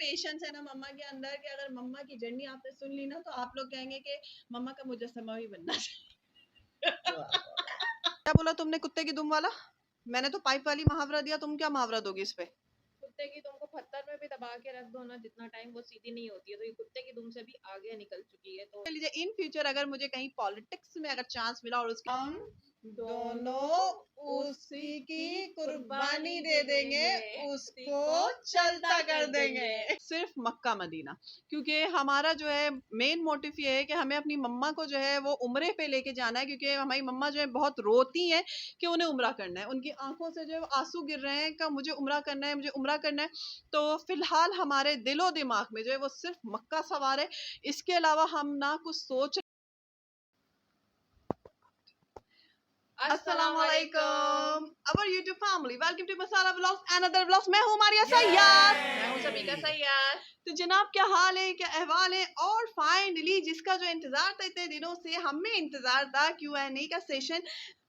Patience है ना मम्मा के अंदर कि अगर मम्मा की जर्नी आपने सुन ली ना तो आप लोग कहेंगे कि मम्मा का मुजस्समा भी बनना चाहिए। क्या बोला तुमने कुत्ते की दुम वाला? मैंने तो पाइप वाली मुहावरा दिया, तुम क्या मुहावरा दोगी इस पे? कुत्ते की दुम को पत्थर में भी दबा के रख दो ना, जितना टाइम वो सीधी नहीं होती है, तो ये कुत्ते की दुम से भी आगे निकल चुकी है। तो लीजिए, इन फ्यूचर अगर मुझे कहीं पॉलिटिक्स में अगर चांस मिला और उसके हम दोनों उसी की कुर्बानी दे देंगे, उसको चलता कर देंगे। सिर्फ मक्का मदीना, क्योंकि हमारा जो है मेन मोटिव ये है कि हमें अपनी मम्मा को जो है वो उम्रे पे लेके जाना है, क्योंकि हमारी मम्मा जो है बहुत रोती हैं कि उन्हें उम्रा करना है, उनकी आंखों से जो है आंसू गिर रहे हैं कि मुझे उम्रा करना है, मुझे उम्रा करना है। तो फिलहाल हमारे दिलो दिमाग में जो है वो सिर्फ मक्का सवार है, इसके अलावा हम ना कुछ सोच। अस्सलामुअलैकुम our YouTube family, welcome to Masala vlogs and other vlogs. मैं हूं मारिया सैयद। मैं हूं सभी का सैयद। तो जनाब, क्या हाल है, क्या अहवाल है? और फाइनली जिसका जो इंतजार था इतने दिनों से, हमें इंतजार था Q&A का सेशन,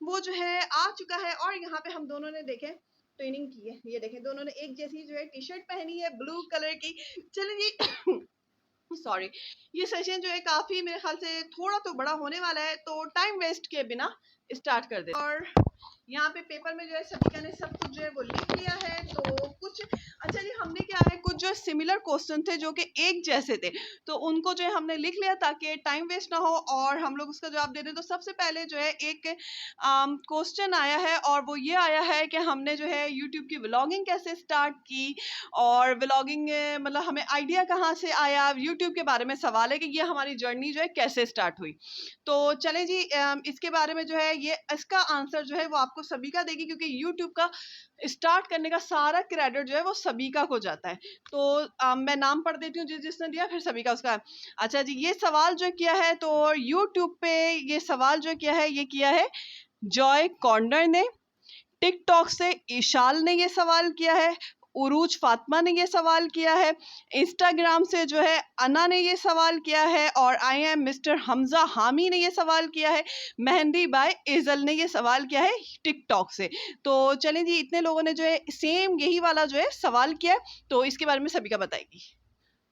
वो जो है आ चुका है। और यहाँ पे हम दोनों ने देखे ट्रेनिंग की है, ये देखें दोनों ने एक जैसी जो है टी शर्ट पहनी है ब्लू कलर की। चलिए जी सॉरी, ये सेशन जो है काफी मेरे ख्याल से थोड़ा तो बड़ा होने वाला है, तो टाइम वेस्ट किए बिना स्टार्ट कर दे। और यहाँ पे पेपर में जो है सबिका ने सब कुछ जो है वो लिख लिया है। तो कुछ अच्छा जी, हमने क्या है कुछ जो सिमिलर क्वेश्चन थे जो कि एक जैसे थे, तो उनको जो है हमने लिख लिया ताकि टाइम वेस्ट ना हो और हम लोग उसका जवाब दे दें। तो सबसे पहले जो है एक क्वेश्चन आया है और वो ये आया है कि हमने जो है यूट्यूब की व्लॉगिंग कैसे स्टार्ट की और व्लॉगिंग मतलब हमें आइडिया कहाँ से आया, यूट्यूब के बारे में सवाल है कि ये हमारी जर्नी जो है कैसे स्टार्ट हुई। तो चलें जी, इसके बारे में जो है ये इसका आंसर जो है वो आपको सबिका देगी, क्योंकि यूट्यूब का स्टार्ट करने का सारा क्रेडिट जो है वो सबिका को जाता है। तो मैं नाम पढ़ देती हूँ जिसने दिया, फिर सबिका उसका। अच्छा जी, ये सवाल जो किया है तो यूट्यूब पे ये सवाल जो किया है ये किया है जॉय कॉर्नर ने। टिकटॉक से ईशाल ने ये सवाल किया है। उरूज फातिमा ने ये सवाल किया है। इंस्टाग्राम से जो है अना ने ये सवाल किया है। और आई एम मिस्टर हमजा हामी ने ये सवाल किया है। मेहंदी बाय एजल ने ये सवाल किया है टिकटॉक से। तो चलें जी, इतने लोगों ने जो है सेम यही वाला जो है सवाल किया है, तो इसके बारे में सभी का बताएगी।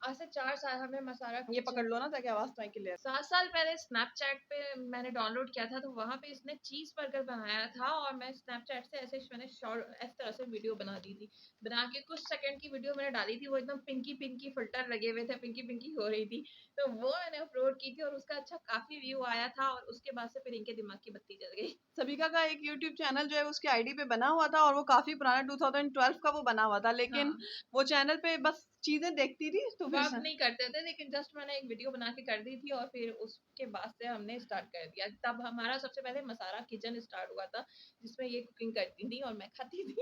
आज से 4 साल हमें मसाला ये पकड़ लो ना ताकि आवाज तो आए क्लियर। 7 साल पहले स्नैपचैट पे मैंने डाउनलोड किया था, तो वहाँ पे इसने चीज बर्गर बनाया था और मैं स्नैपचैट से ऐसे मैंने शॉर्ट इस तरह से वीडियो बना दी थी। बना के कुछ सेकंड की वीडियो मैंने डाली थी, वो एकदम पिंकी पिंकी फिल्टर लगे हुए थे, पिंकी पिंकी हो रही थी, तो वो मैंने अपलोड की थी और उसका अच्छा काफी व्यू आया था। और उसके बाद से फिर इनके दिमाग की बत्ती जल गई। सबिका का एक यूट्यूब चैनल जो है उसकी आईडी पे बना हुआ था और वो काफी पुराना 2012 का वो बना हुआ था, लेकिन हाँ, वो चैनल पे बस चीजें देखती थी तो फिर वर्क नहीं करते थे, लेकिन जस्ट मैंने एक वीडियो बना के कर दी थी और फिर उसके बाद से हमने स्टार्ट कर दिया। तब हमारा सबसे पहले मसाला किचन स्टार्ट हुआ था, जिसमें ये कुकिंग करती थी और मैं खाती थी।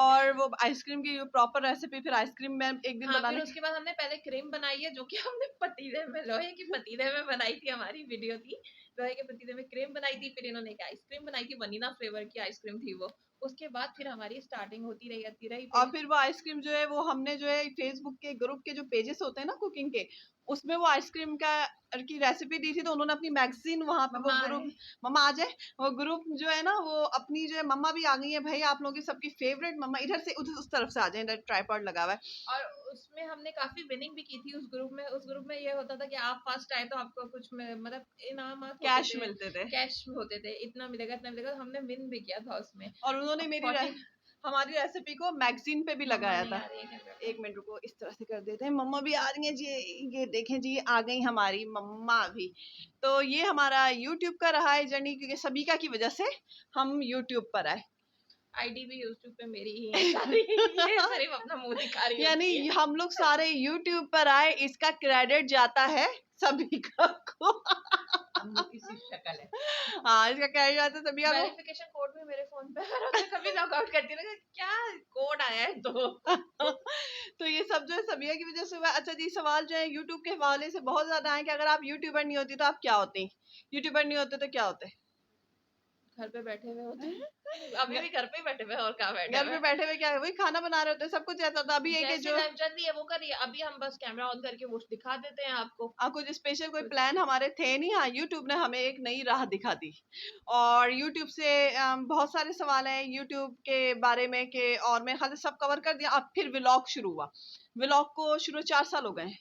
और वो आइसक्रीम की प्रॉपर रेसिपी, फिर आइसक्रीम में एक दिन हाँ, फिर बनाने उसके बाद हमने पहले क्रीम बनाई है, जो कि हमने पतीले में, लोहे के पतीले में बनाई थी। हमारी वीडियो थी लोहे के पतीले में क्रीम बनाई थी, फिर इन्होंने एक आइसक्रीम बनाई थी, वनीला फ्लेवर की आइसक्रीम थी वो। उसके बाद फिर हमारी स्टार्टिंग होती रही और फिर फिर वो आइसक्रीम जो है वो हमने जो है फेसबुक के ग्रुप के जो पेजेस होते हैं ना कुकिंग के, उसमें वो आइसक्रीम का की रेसिपी दी थी, तो उन्होंने अपनी मैगजीन वहां पे वो मम्मा ग्रुप, है। मम्मा आ जाए, वो ग्रुप जो है ना वो अपनी जो है मम्मा भी आ गई है भाई, आप लोगों की सबकी फेवरेट मम्मा इधर से उधर उस तरफ से आ जाए, इधर ट्राइपॉड लगा हुआ है। और उसमें हमने काफी विनिंग भी की थी उस ग्रुप में। उस ग्रुप में ये होता था कि आप फर्स्ट आए तो आपको कुछ मतलब इनामात होते कैश थे, मिलते थे कैश होते थे, इतना मिलेगा इतना मिलेगा। हमने विन भी किया था उसमें। और उन्होंने मेरी 40 हमारी रेसिपी को मैगजीन पे भी मम्मा लगाया नहीं था। आ रही है कैमरा पे। एक मिनट रुको, इस तरह से कर देते हैं, मम्मा भी आ रही हैं जी, ये देखें जी आ गई हमारी मम्मा भी। तो ये हमारा यूट्यूब का रहा है जर्नी, क्योंकि सबिका की वजह से हम यूट्यूब पर आए। आईडी भी यूट्यूब पे मेरी ही है सारी। ये सिर्फ अपना मुंह दिखा रही होती यानी है। हम लोग सारे यूट्यूब पर आए, इसका क्रेडिट जाता है सबिका को। अम्मू की सी शक्ल है। हाँ, इसका क्रेडिट जाता है सबिका को। वेरिफिकेशन कोड भी मेरे फोन पे है, और मैं कभी लॉग आउट करती हूँ, क्या कोड आया है तो। तो ये सब जो है सबिया की वजह से हुआ। अच्छा जी, सवाल जो है यूट्यूब के हवाले से बहुत ज्यादा है कि अगर आप यूट्यूबर नहीं होती तो आप क्या होती? यूट्यूबर नहीं होते तो क्या होते? घर पे बैठे हुए होते हैं। अभी भी घर पे ही बैठे हुए हैं, और कहाँ बैठे घर हुए पे हैं। बैठे हुए क्या है, वही खाना बना रहे होते, सब कुछ ऐसा होता। अभी एक जैसे जो लाइव चल रही है वो करिए, अभी हम बस कैमरा ऑन करके वो दिखा देते हैं आपको। कुछ स्पेशल कोई प्लान हमारे थे नहीं। हाँ, यूट्यूब ने हमें एक नई राह दिखा दी और यूट्यूब से बहुत सारे सवाल हैं यूट्यूब के बारे में के, और मेरे ख्याल से सब कवर कर दिया। अब फिर व्लॉग शुरू हुआ, व्लॉग को शुरू 4 साल हो गए हैं।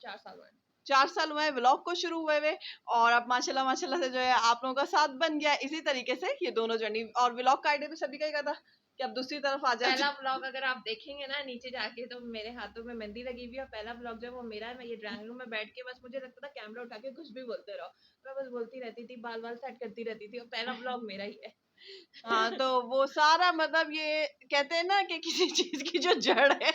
4 साल हुए। 4 साल हुए हैं व्लॉग को शुरू हुए हुए, और अब माशाल्लाह माशाल्लाह से जो है आप लोगों का साथ बन गया। इसी तरीके से ये दोनों जर्नी, और व्लॉग का आइडिया भी सभी का ही था कि अब दूसरी तरफ आ जाए। पहला व्लॉग अगर आप देखेंगे ना नीचे जाके, तो मेरे हाथों में मेहंदी लगी हुई है। पहला व्लॉग जो है वो मेरा है। मैं ये ड्राइंग रूम में बैठ के बस मुझे लगता था कैमरा उठा के कुछ भी बोलते रहो, मैं बस बोलती रहती थी, बाल बाल सेट करती रहती थी, और पहला व्लॉग मेरा ही है। हाँ, तो वो सारा मतलब ये कहते हैं ना कि किसी चीज की जो जड़ है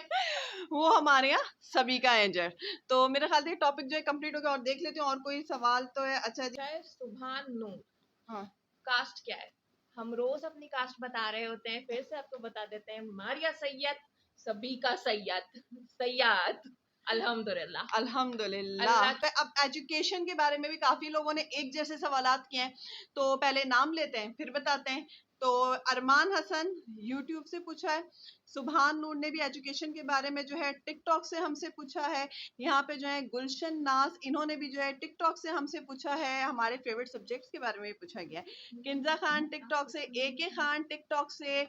वो हमारे यहाँ सभी का है जड़। तो मेरे ख्याल से टॉपिक जो है कंप्लीट हो गया, और देख लेते हैं और कोई सवाल तो है। अच्छा जी, चाहे सुभान नूर हाँ कास्ट क्या है? हम रोज अपनी कास्ट बता रहे होते हैं, फिर से आपको बता देते हैं, मारिया सैयद, सभी का सैयद, सैयद, अल्हम्दुलिल्लाह। अल्हम्दुलिल्लाह। अल्लाह की अब एजुकेशन के बारे में भी काफी लोगों ने एक जैसे सवालात किए हैं, तो पहले नाम लेते हैं फिर बताते हैं। तो अरमान हसन यूट्यूब से पूछा है, सुभान नूर ने भी एजुकेशन के बारे में जो है टिकटॉक से हमसे पूछा है। यहाँ पे जो है गुलशन नाज, इन्होंने भी जो है टिकटॉक से हमसे पूछा है, हमारे फेवरेट सब्जेक्ट्स के बारे में भी पूछा गया है। किंजा खान टिकटॉक से, AK खान टिकटॉक से,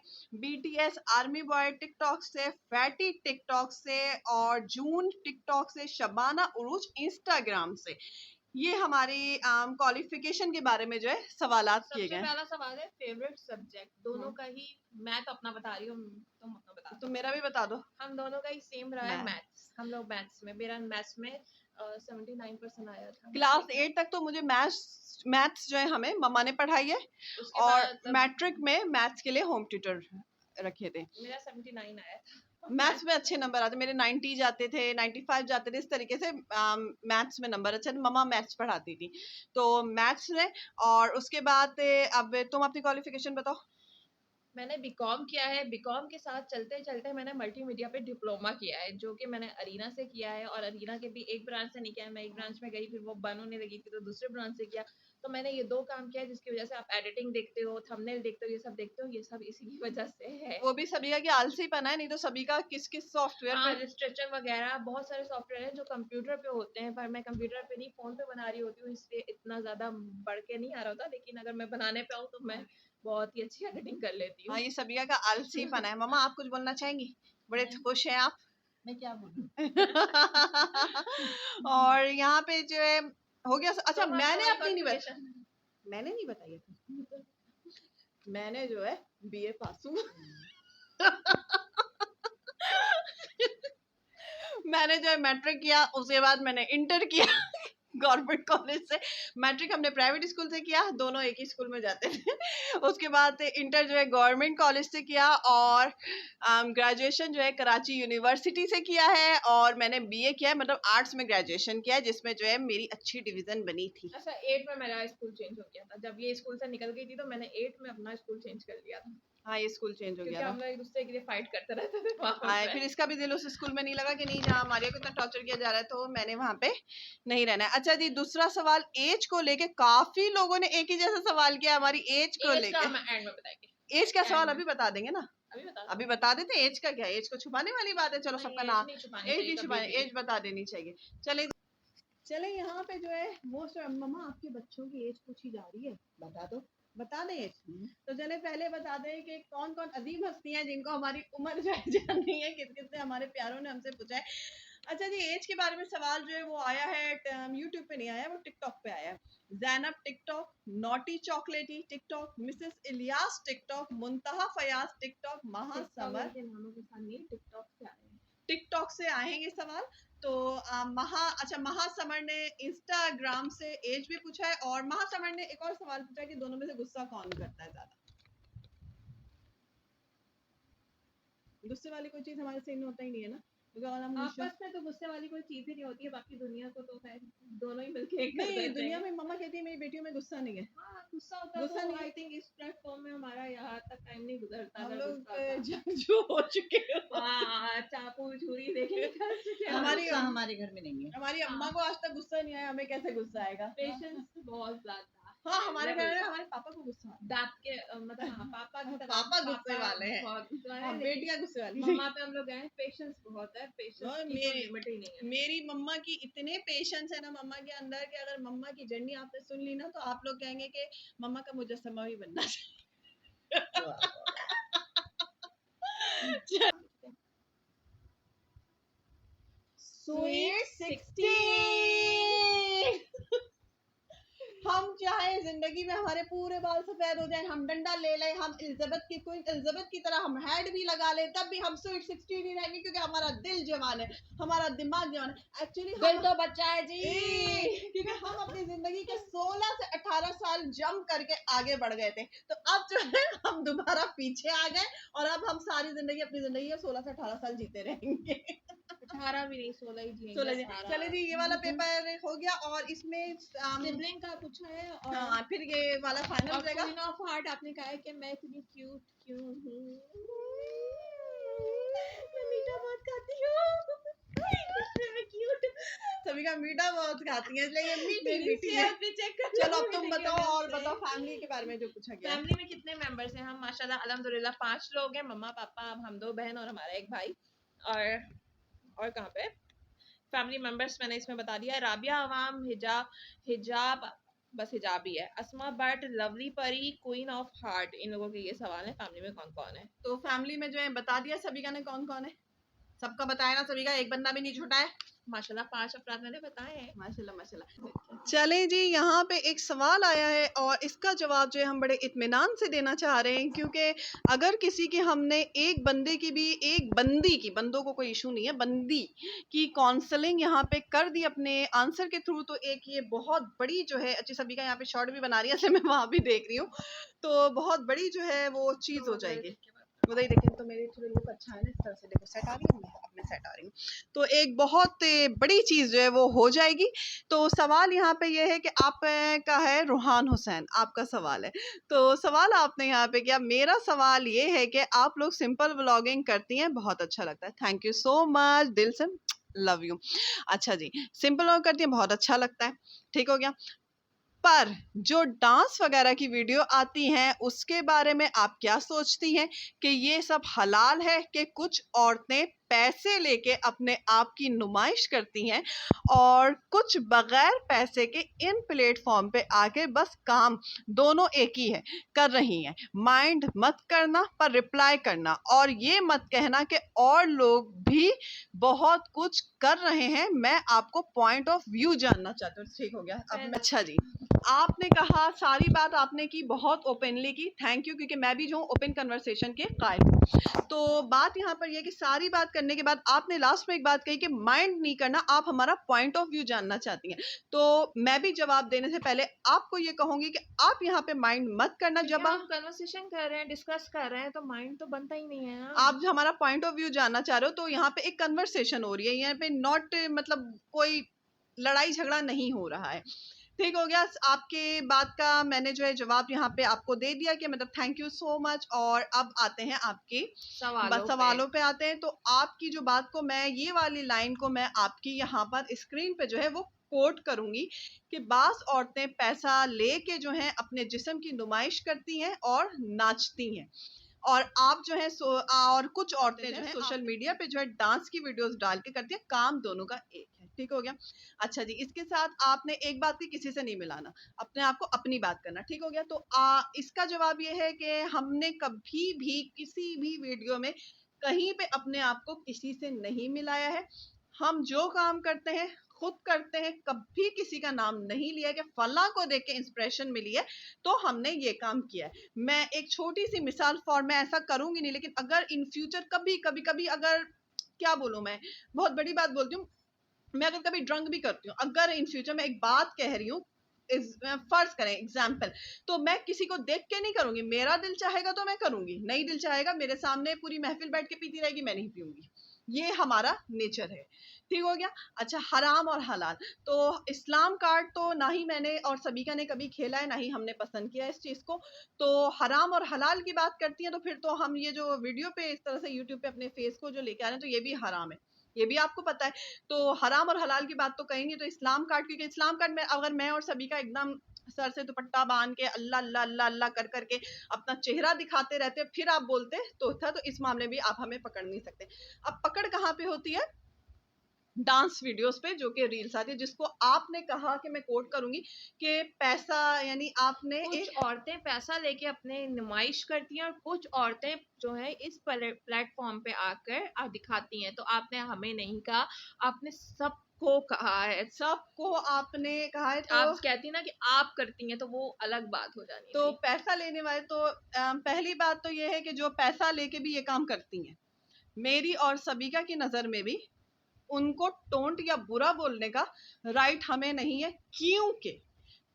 BTS आर्मी बॉय टिकटॉक से, फैटी टिकटॉक से, और जून टिकटॉक से, शबाना उरूज इंस्टाग्राम से। ये हमारी क्वालिफिकेशन के बारे में जो है सवालात किए सबसे गए। पहला सवाल है फेवरेट सब्जेक्ट दोनों का ही। मैं तो अपना बता रही हूँ, तुम अपना बता तो दो। मेरा भी बता दो। हम दोनों का ही सेम रहा है मैं मैथ्स। हम लोग मैथ्स में, मेरा मैथ्स में 79% आया था। क्लास 8 तक तो मुझे मैथ्स जो है हमें मम्मा ने पढ़ाई है, उसके और बाद मैट्रिक में मैथ्स के लिए होम ट्यूटर रखे थे। मेरा 79 आया था। मैथ्स में अच्छे नंबर आते, मेरे 90 जाते थे, 95 जाते थे, इस तरीके से मैथ्स में नंबर अच्छे। मम्मा मैथ्स पढ़ाती थी, तो मैथ्स में। और उसके बाद अब तुम अपनी क्वालिफिकेशन बताओ। मैंने बीकॉम किया है। बीकॉम के साथ चलते चलते मैंने मल्टीमीडिया पे डिप्लोमा किया है, जो कि मैंने अरीना से किया है। और अरीना के भी एक ब्रांच से नहीं किया है, मैं एक ब्रांच में गई, फिर वो बंद होने लगी थी, तो दूसरे ब्रांच से किया। तो मैंने ये 2 काम किया है, जिसकी वजह से आप एडिटिंग देखते हो, थंबनेल देखते हो, ये सब देखते हो, ये सब इसी की वजह से है। वो भी सभी का कि आलसीपन है, नहीं तो सभी का किस किस सॉफ्टवेयर हाँ, पे। लिस्ट्रेचर वगैरह बहुत सारे सॉफ्टवेयर हैं जो कंप्यूटर पे होते हैं, पर मैं कंप्यूटर पे नहीं, फोन पे बना रही होती हूँ, इसलिए इतना ज्यादा बढ़ के नहीं आ रहा होता। लेकिन अगर मैं बनाने पे आऊँ तो मैं बहुत ही अच्छी एडिटिंग कर लेती हाँ, हूँ। ये सभी का आलसीपन है। मम्मा आप कुछ बोलना चाहेंगी? बड़े खुश हैं आप। मैं क्या बोलूं? और यहाँ पे जो है हो गया। अच्छा, तो मैंने अपनी नहीं क्वालिफिकेशन मैंने नहीं बताई अपनी। मैंने जो है BA पास हूँ। मैंने जो है मैट्रिक किया, उसके बाद मैंने इंटर किया गवर्नमेंट कॉलेज से। मैट्रिक हमने प्राइवेट स्कूल से किया, दोनों एक ही स्कूल में जाते थे। उसके बाद इंटर जो है गवर्नमेंट कॉलेज से किया, और ग्रेजुएशन जो है कराची यूनिवर्सिटी से किया है, और मैंने BA किया है, मतलब आर्ट्स में ग्रेजुएशन किया है, जिसमें जो है मेरी अच्छी डिवीजन बनी थी। अच्छा, 8 में मेरा स्कूल चेंज हो गया था। जब ये स्कूल से निकल गई थी तो मैंने 8 में अपना स्कूल चेंज कर लिया था, हाँ, ये स्कूल चेंज हो क्योंकि गया हम था। लोग एक दूसरे के लिए फाइट करते रहते थे वहाँ हाँ, पे। फिर इसका भी दिल उस स्कूल में नहीं लगा कि नहीं, जहाँ मारिया को इतना टॉर्चर किया जा रहा है, तो मैंने वहां पे नहीं रहना है। अच्छा जी, दूसरा सवाल एज को लेके, काफी लोगों ने एक ही जैसा सवाल किया हमारी एज को एज का लेके। हम एंड में बताएंगे। एज का एंड सवाल में अभी बता देंगे ना, अभी बता अभी दो। बता देते हैं। एज का क्या है, एज को छुपाने वाली बात है? चलो नहीं, सबका एज नाम, नहीं छुपानी एज चाहिए नहीं कभी छुपानी, भी। एज बता देनी चाहिए। चले चले, यहाँ पे जो है मोस्ट, मम्मा आपके बच्चों की एज पूछी जा रही है, बता दो, बता दें एज। तो चले पहले बता दें कि कौन कौन अजीब हस्तियां हैं जिनको हमारी उम्र जो है जाननी है, किस किस ने हमारे प्यारों ने हमसे पूछा है। अच्छा जी, एज के बारे में सवाल जो है वो आया है, यूट्यूब पे नहीं आया, वो टिकटॉक पे आया है। Zainab TikTok, naughty chocolaty TikTok, Mrs Ilyas TikTok, Muntaha Fayaz TikTok, Maha Samar के नामों के साथ नहीं, टिकटॉक से आए हैं। टिकटॉक से आएंगे सवाल। तो महा समर ने इंस्टाग्राम से एज भी पूछा है, और महा समर ने एक और सवाल पूछा है कि दोनों में से गुस्सा कौन करता है ज्यादा। गुस्से वाली कोई चीज हमारे से होता ही नहीं है ना, क्योंकि अगर हम गुस्सा, आपस में तो गुस्से वाली कोई चीज ही नहीं होती है, बाकी दुनिया को तो खैर दोनों ही मिलके एक कर नहीं, देते दुनिया हैं। में मम्मा कहती है मेरी बेटियों में गुस्सा नहीं है। हाँ, गुस्सा होता गुस्सा तो नहीं है। आई थिंक इस प्लेटफॉर्म में हमारा यहाँ तक टाइम नहीं गुजरता हम अगर लोग गुस्सा होता। जंगजू हो चुके हैं। हाँ, चाकू छुरी लेके चल चुके हैं। हमारी गुस्सा हमारे घर में नहीं है। हमारी अम्मा को आज तक गुस्सा नहीं आया, हमें कैसे गुस्सा आएगा? पेशेंस बहुत ज्यादा। हाँ, हमारे घर में हमारे पापा को गुस्सा आता दांत के मतलब हाँ, पापा की है। तरह पापा गुस्से वाले हैं, बहुत गुस्से वाले हाँ, हैं, लेकिन बेटियां गुस्से वाली मम्मा पे हम लोग गए, पेशेंस बहुत है, पेशेंस और की कोई लिमिट ही नहीं है। मेरी मम्मा की इतने पेशेंस है ना मम्मा के अंदर, कि अगर मम्मा की जर्नी आपने सुन ली ना, तो आप लोग कहेंगे कि मम्मा का मुजस्समा भी बनना चाहिए। स्वीट 16। हम चाहे जिंदगी में हमारे पूरे बाल सफेद हो जाए, हम डंडा ले लें, हम एलिजाबेथ की क्वीन एलिजाबेथ की तरह हम हेड भी लगा लें, तब भी हम स्वीट 16 ही रहेंगे, क्योंकि हमारा दिल जवान है, हमारा दिमाग जवान है। एक्चुअली दिल तो बच्चा है जी। क्योंकि हम अपनी जिंदगी के 16 से 18 साल जंप करके आगे बढ़ गए थे, तो अब जो है हम दोबारा पीछे आ गए और अब हम सारी जिंदगी अपनी जिंदगी के 16 से 18 साल जीते रहेंगे। 18 भी नहीं, 16 ही जिएंगे। 16 चले जी, ये वाला पेपर हो गया और इसमें सिबलिंग का पूछा है और हाँ, फिर ये वाला फाइनल हो जाएगा। क्वीन ऑफ हार्ट आपने कहा है कि मैं इतनी क्यूट क्यों हूँ। मैं मीठा बहुत खाती हूँ। मैं क्यूट। सभी का मीठा बहुत खाती है, इसलिए ये मीठी मीठी है। चलो अब तुम बताओ और बताओ फैमिली के बारे में जो पूछा गया है। फैमिली में कितने मेंबर्स हैं? हम माशाल्लाह अल्हम्दुलिल्लाह 5 लोग हैं, मम्मा पापा, हम 2 बहन और हमारा एक भाई। और कहाँ पे फैमिली मेंबर्स मैंने इसमें बता दिया है। राबिया अवाम, हिजाब बस हिजाब ही है, अस्मा भट्ट, लवली परी, क्वीन ऑफ हार्ट, इन लोगों के ये सवाल है फैमिली में कौन कौन है। तो फैमिली में जो है बता दिया सभी का ने कौन कौन है, सबका बताया ना, सभी का एक बंदा भी नहीं छूटा है। माशाल्लाह 5 अफराद मैंने बताए हैं। माशाल्लाह माशाल्लाह। चले जी, यहाँ पे एक सवाल आया है और इसका जवाब जो है हम बड़े इत्मीनान से देना चाह रहे हैं, क्योंकि अगर किसी की हमने एक बंदे की भी, एक बंदी की, बंदों को कोई इशू नहीं है, बंदी की काउंसलिंग यहाँ पे कर दी अपने आंसर के थ्रू, तो एक ये बहुत बड़ी जो है, अच्छी सभी का यहाँ पे शॉर्ट भी बना रही है, मैं वहाँ भी देख रही हूँ, तो बहुत बड़ी जो है वो चीज़ हो जाएगी। उधर देखें तो मेरे थोड़ा लुक अच्छा है ना, इस तरह से देखो सेट आ रही है, मैं सेट आ रही हूँ, तो एक बहुत बड़ी चीज़ जो है वो हो जाएगी। तो सवाल यहाँ पे ये है कि आप का है रूहान हुसैन, आपका सवाल है, तो सवाल आपने यहाँ पे किया। मेरा सवाल ये है कि आप लोग सिंपल व्लॉगिंग करती हैं, बहुत अच्छा लगता है, थैंक यू सो मच, दिल से लव यू। अच्छा जी, सिंपल व्लॉग करती हैं, बहुत अच्छा लगता है, ठीक हो गया। पर जो डांस वगैरह की वीडियो आती हैं उसके बारे में आप क्या सोचती हैं कि ये सब हलाल है कि कुछ औरतें पैसे लेके अपने आप की नुमाइश करती हैं और कुछ बगैर पैसे के इन प्लेटफॉर्म पे आके बस काम दोनों एक ही है कर रही हैं, माइंड मत करना पर रिप्लाई करना, और ये मत कहना कि और लोग भी बहुत कुछ कर रहे हैं, मैं आपको पॉइंट ऑफ व्यू जानना चाहती हूँ। ठीक हो गया अब। अच्छा जी, आपने कहा सारी बात आपने की, बहुत ओपनली की, थैंक यू, क्योंकि मैं भी जो हूँ ओपन कन्वर्सेशन के कायल हूँ। तो बात यहाँ पर यह कि सारी बात करने के बाद आपने लास्ट में एक बात कही कि माइंड नहीं करना, आप हमारा पॉइंट ऑफ व्यू जानना चाहती हैं, तो मैं भी जवाब देने से पहले आपको ये कहूंगी कि आप यहाँ पे माइंड मत करना। जब हम कन्वर्सेशन कर रहे हैं, डिस्कस कर रहे हैं, तो माइंड तो बनता ही नहीं है ना। आप हमारा पॉइंट ऑफ व्यू जानना चाह रहे हो, तो यहाँ पे एक कन्वर्सेशन हो रही है, यहाँ पे नॉट मतलब कोई लड़ाई झगड़ा नहीं हो रहा है, ठीक हो गया। आपके बात का मैंने जो है जवाब यहाँ पे आपको दे दिया कि मतलब थैंक यू सो मच। और अब आते हैं आपके सवालों पे आते हैं। तो आपकी जो बात को मैं, ये वाली लाइन को मैं आपकी यहाँ पर स्क्रीन पे जो है वो कोट करूंगी कि बास औरतें पैसा लेके जो है अपने जिस्म की नुमाइश करती हैं और नाचती हैं, और आप जो है और कुछ औरतें जो है सोशल मीडिया पे जो है डांस की वीडियोस डाल के करती है, काम दोनों का एक है, ठीक हो गया। अच्छा जी, इसके साथ आपने एक बात की, किसी से नहीं मिलाना, अपने आप को अपनी बात करना, ठीक हो गया। तो इसका जवाब ये है कि हमने कभी भी किसी भी वीडियो में कहीं पे अपने आप को किसी से नहीं मिलाया है। हम जो काम करते हैं खुद करते हैं, कभी किसी का नाम नहीं लिया कि फला को देख के इंस्पिरेशन मिली है तो हमने ये काम किया है। मैं एक छोटी सी मिसाल फॉर, मैं ऐसा करूंगी नहीं, लेकिन अगर इन फ्यूचर कभी अगर, क्या बोलूं, मैं बहुत बड़ी बात बोलती हूँ, मैं अगर कभी ड्रंक भी करती हूँ, अगर इन फ्यूचर मैं एक बात कह रही हूँ, फर्ज करें एग्जाम्पल, तो मैं किसी को देख के नहीं करूंगी, मेरा दिल चाहेगा तो मैं करूंगी, नहीं दिल चाहेगा, मेरे सामने पूरी महफिल बैठ के पीती रहेगी, मैं नहीं पीऊंगी, ये हमारा नेचर है, ठीक हो गया। अच्छा, हराम और हलाल, तो इस्लाम कार्ड तो ना ही मैंने और सबिका ने कभी खेला है, ना ही हमने पसंद किया इस चीज को। तो हराम और हलाल की बात करती हैं तो फिर तो हम ये जो वीडियो पे इस तरह से यूट्यूब पे अपने फेस को जो लेके आ रहे हैं, तो ये भी हराम है, ये भी आपको पता है। तो हराम और हलाल की बात तो कहेंगे तो इस्लाम कार्ड, क्योंकि इस्लाम कार्ड में अगर मैं और सबिका एकदम सर से दुपट्टा बांध के अल्लाह अल्लाह अल्लाह अल्लाह कर करके अपना चेहरा दिखाते रहते फिर आप बोलते तो था, तो इस मामले में आप हमें पकड़ नहीं सकते। अब पकड़ कहाँ पे होती है, डांस वीडियोस पे जो कि रील्स आती है, जिसको आपने कहा कि मैं कोट करूंगी कि पैसा, यानी आपने कुछ औरतें पैसा लेके अपने नुमाइश करती हैं और कुछ औरतें जो है इस प्लेटफॉर्म पे आकर दिखाती हैं। तो आपने हमें नहीं कहा, आपने सबको कहा है। सबको आपने कहा है। आप कहती ना कि आप करती हैं तो वो अलग बात हो जानी तो थी। पैसा लेने वाले तो पहली बात तो ये है कि जो पैसा लेके भी ये काम करती हैं, मेरी और सबिका की नजर में भी उनको टोंट या बुरा बोलने का राइट हमें नहीं है, क्योंकि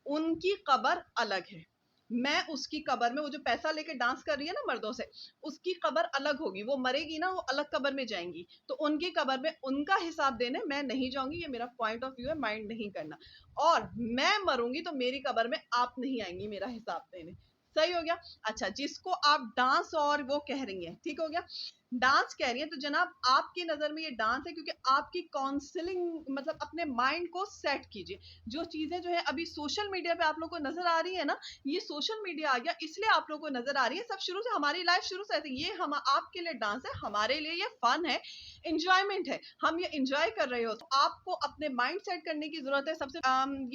उनकी कबर अलग है। मैं उसकी कबर में, वो जो पैसा लेके डांस कर रही है ना मर्दों से, उसकी कबर अलग होगी, वो मरेगी ना, वो अलग कबर में जाएंगी। तो उनकी कबर में उनका हिसाब देने मैं नहीं जाऊंगी, ये मेरा पॉइंट ऑफ व्यू है, माइंड नहीं करना। और मैं मरूंगी तो मेरी कबर में आप नहीं आएंगी मेरा हिसाब देने। सही हो गया। अच्छा, जिसको आप डांस और वो कह रही हैं, ठीक हो गया, डांस कह रही है, तो जनाब आपकी नजर में ये डांस है, क्योंकि आपकी काउंसलिंग मतलब अपने माइंड को सेट कीजिए। जो चीजें जो है अभी सोशल मीडिया पे आप लोग को नजर आ रही है ना, ये सोशल मीडिया आ गया इसलिए आप लोग को नजर आ रही है। सब शुरू से हमारी लाइफ शुरू से ऐसे, ये हम आपके लिए डांस है, हमारे लिए ये फन है, इंजॉयमेंट है, हम ये इंजॉय कर रहे हो। तो आपको अपने माइंड सेट करने की जरूरत है। सबसे